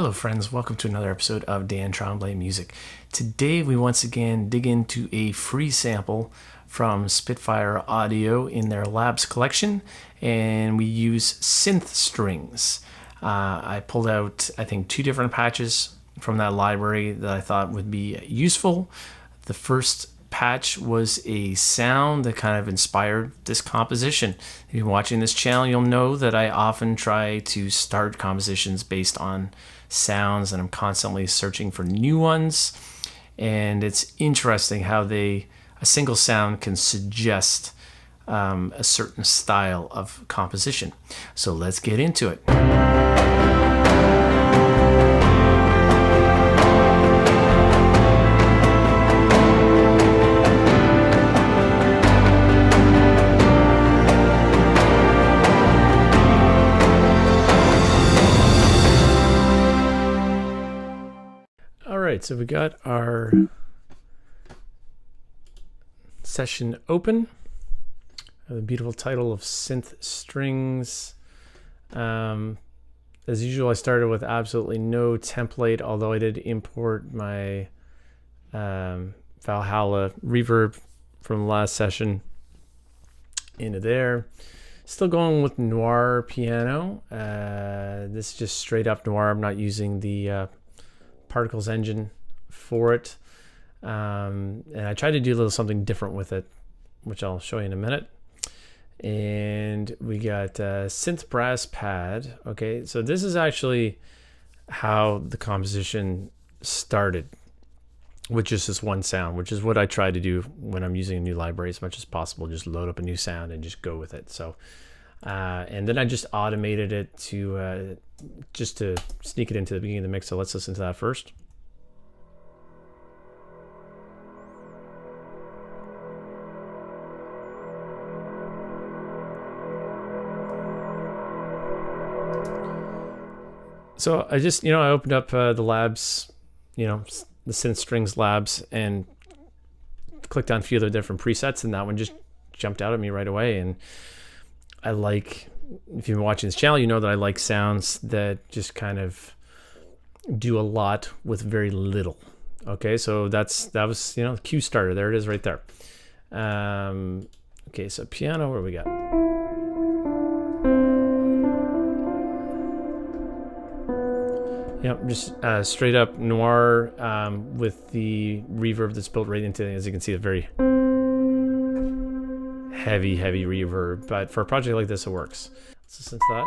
Hello friends, welcome to another episode of Dan Tremblay Music. Today we once again dig into a free sample from Spitfire Audio in their Labs collection, and we use Synth Strings. I pulled out, I think, two different patches from that library that I thought would be useful. The first patch was a sound that kind of inspired this composition. If you're watching this channel, you'll know that I often try to start compositions based on sounds, and I'm constantly searching for new ones. And it's interesting how a single sound can suggest a certain style of composition. So let's get into it. Alright, so we got our session open. The beautiful title of Synth Strings. As usual, I started with absolutely no template, although I did import my Valhalla reverb from the last session into there. Still going with noir piano. This is just straight up noir. I'm not using the Particles engine for it, and I tried to do a little something different with it, which I'll show you in a minute. And we got synth brass pad. Okay, so this is actually how the composition started, with just this one sound, which is what I try to do when I'm using a new library as much as possible. Just load up a new sound and just go with it. So and then I just automated it to just to sneak it into the beginning of the mix. So let's listen to that first. So I just, I opened up the labs, the Synth Strings labs, and clicked on a few of the different presets, and that one just jumped out at me right away. And I like, if you've been watching this channel, you know that I like sounds that just kind of do a lot with very little. Okay, so that was the cue starter. There it is right there. Okay, so piano, what do we got? Yep, just straight up noir with the reverb that's built right into it. As you can see, a very heavy reverb, but for a project like this, it works. Let's listen to that.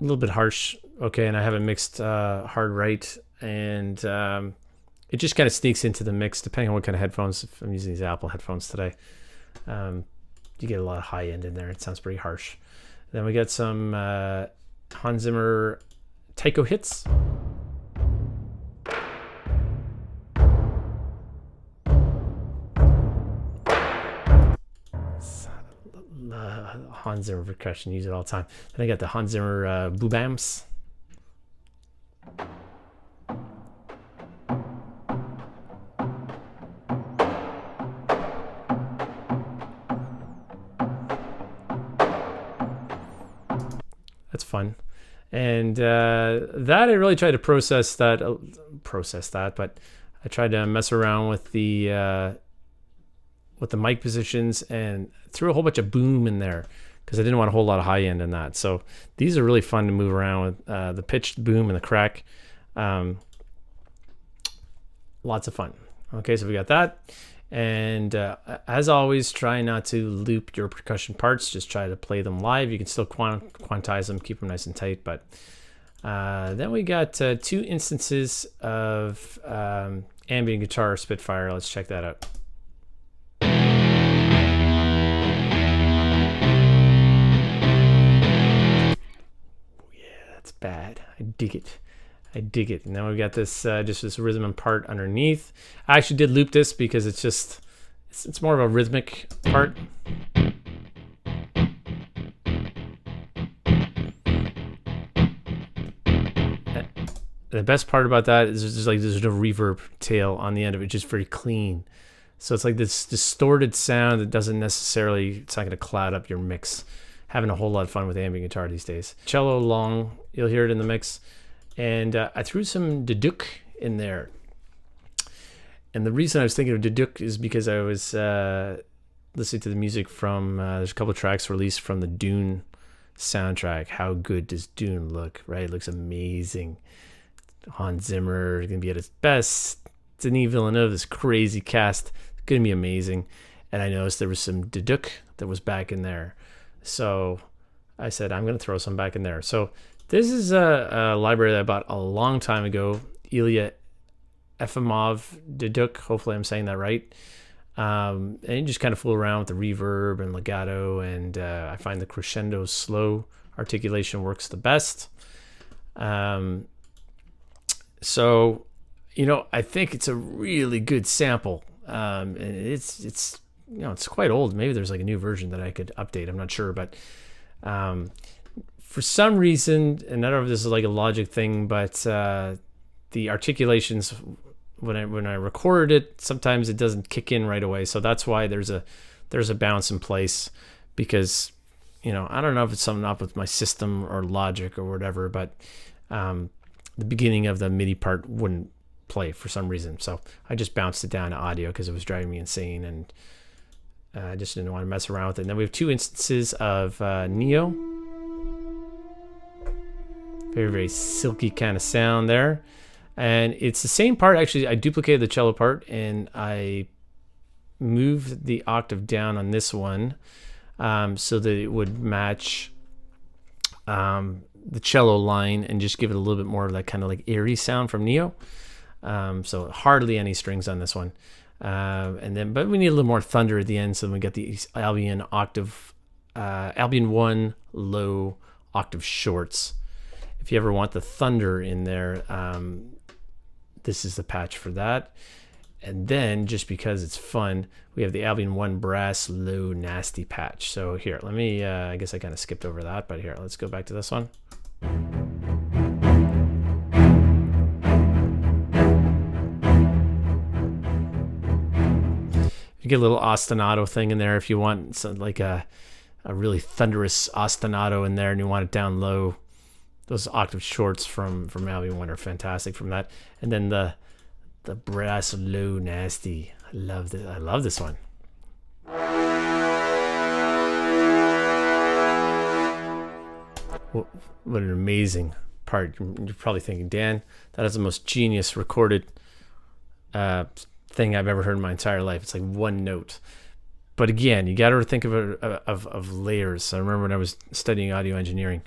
A little bit harsh, okay, and I haven't mixed hard right, and it just kind of sneaks into the mix depending on what kind of headphones. If I'm using these Apple headphones today, you get a lot of high end in there. It sounds pretty harsh. Then we got some Hans Zimmer taiko hits. Hans Zimmer percussion, use it all the time. Then I got the Hans Zimmer boobams. That's fun. And that I really tried to process that, but I tried to mess around with the mic positions and threw a whole bunch of boom in there because I didn't want a whole lot of high end in that. So these are really fun to move around with, the pitch, the boom, and the crack. Lots of fun. Okay, so we got that. And as always, try not to loop your percussion parts. Just try to play them live. You can still quantize them, keep them nice and tight. But then we got two instances of ambient guitar Spitfire. Let's check that out. Bad. I dig it. And then we got this just this rhythm part underneath. I actually did loop this because it's more of a rhythmic part. The best part about that is there's no reverb tail on the end of it, just very clean. So it's like this distorted sound that doesn't necessarily, it's not going to cloud up your mix. Having a whole lot of fun with ambient guitar these days. Cello long, you'll hear it in the mix. And I threw some duduk in there. And the reason I was thinking of duduk is because I was listening to the music from, there's a couple of tracks released from the Dune soundtrack. How good does Dune look, right? It looks amazing. Hans Zimmer is going to be at his best. Denis Villeneuve, this crazy cast, going to be amazing. And I noticed there was some duduk that was back in there. So I said, I'm going to throw some back in there. So this is a library that I bought a long time ago. Ilya Efimov duduk. Hopefully I'm saying that right. And you just kind of fool around with the reverb and legato. And I find the crescendo slow articulation works the best. So, I think it's a really good sample. And it's quite old. Maybe there's like a new version that I could update. I'm not sure, but for some reason, and I don't know if this is like a Logic thing, but the articulations when I recorded it, sometimes it doesn't kick in right away. So that's why there's a bounce in place, because I don't know if it's something up with my system or Logic or whatever, but the beginning of the MIDI part wouldn't play for some reason. So I just bounced it down to audio because it was driving me insane, and I just didn't want to mess around with it. And then we have two instances of Neo. Very, very silky kind of sound there. And it's the same part. Actually, I duplicated the cello part and I moved the octave down on this one so that it would match the cello line and just give it a little bit more of that kind of like airy sound from Neo. So hardly any strings on this one. But we need a little more thunder at the end. So we got the Albion 1 low octave shorts. If you ever want the thunder in there, this is the patch for that. And then just because it's fun, we have the Albion 1 brass low nasty patch. So here, let me, I guess I kind of skipped over that, but here, let's go back to this one. You get a little ostinato thing in there if you want like a really thunderous ostinato in there and you want it down low. Those octave shorts from Albion 1 are fantastic from that. And then the brass low nasty. I love this one. What an amazing part. You're probably thinking, Dan, that is the most genius recorded thing I've ever heard in my entire life. It's like one note. But again, you got to think of it of layers. So I remember when I was studying audio engineering,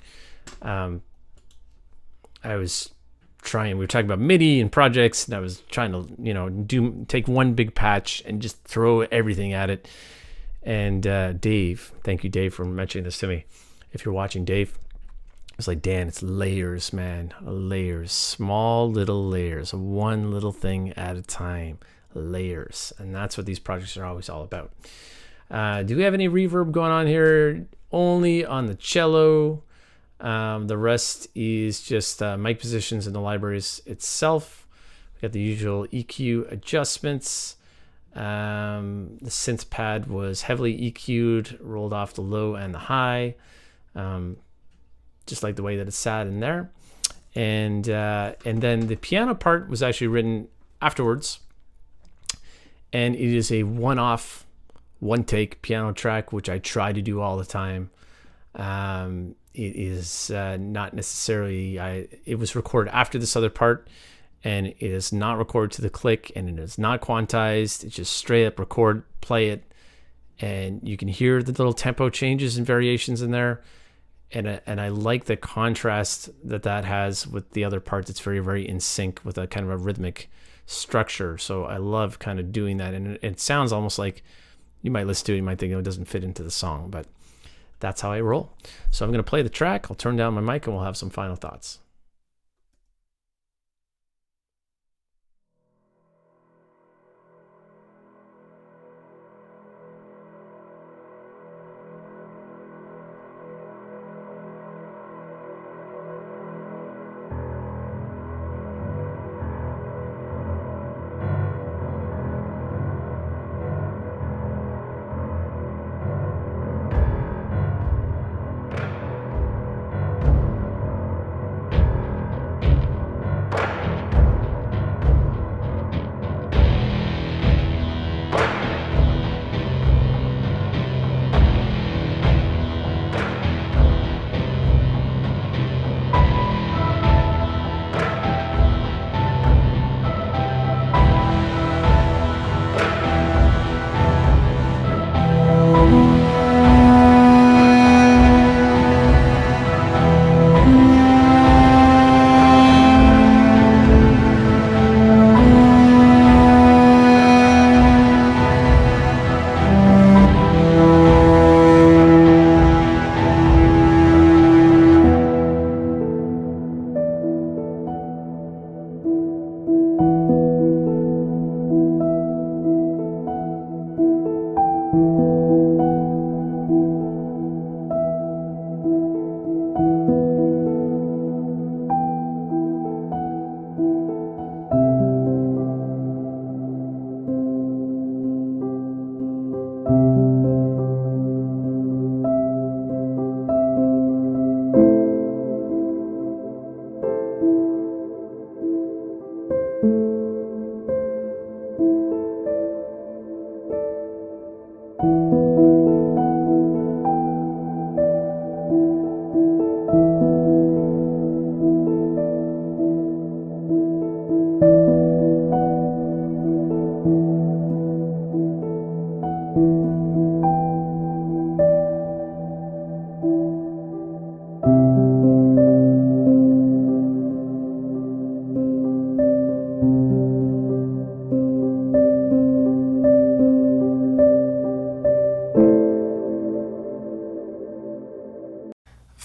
we were talking about MIDI and projects, and I was trying to, take one big patch and just throw everything at it. And Dave, thank you, Dave, for mentioning this to me. If you're watching, Dave, it's like, Dan, it's layers, man. Layers, small little layers, one little thing at a time. Layers. And that's what these projects are always all about. Do we have any reverb going on here? Only on the cello. The rest is just mic positions in the libraries itself. We got the usual EQ adjustments. The synth pad was heavily EQ'd, rolled off the low and the high, just like the way that it's sat in there. And then the piano part was actually written afterwards, and it is a one-off, one-take piano track, which I try to do all the time. It is not necessarily, it was recorded after this other part, and it is not recorded to the click, and it is not quantized. It's just straight up record, play it, and you can hear the little tempo changes and variations in there. And I like the contrast that has with the other parts. It's very, very in sync with a kind of a rhythmic structure. So I love kind of doing that. And it sounds almost like, you might listen to it, you might think it doesn't fit into the song, but that's how I roll. So I'm going to play the track. I'll turn down my mic and we'll have some final thoughts.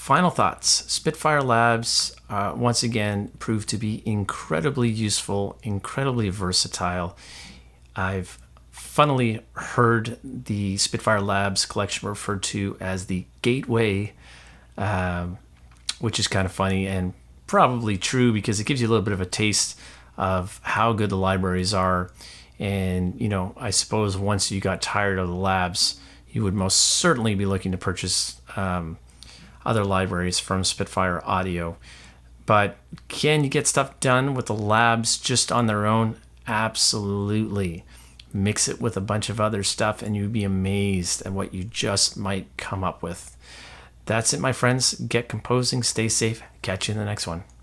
final thoughts. Spitfire Labs, once again, proved to be incredibly useful, incredibly versatile. I've funnily heard the Spitfire Labs collection referred to as the gateway, which is kind of funny and probably true because it gives you a little bit of a taste of how good the libraries are. And, you know, I suppose once you got tired of the labs, you would most certainly be looking to purchase other libraries from Spitfire Audio. But can you get stuff done with the labs just on their own? Absolutely. Mix it with a bunch of other stuff and you'd be amazed at what you just might come up with. That's it, my friends. Get composing, stay safe. Catch you in the next one.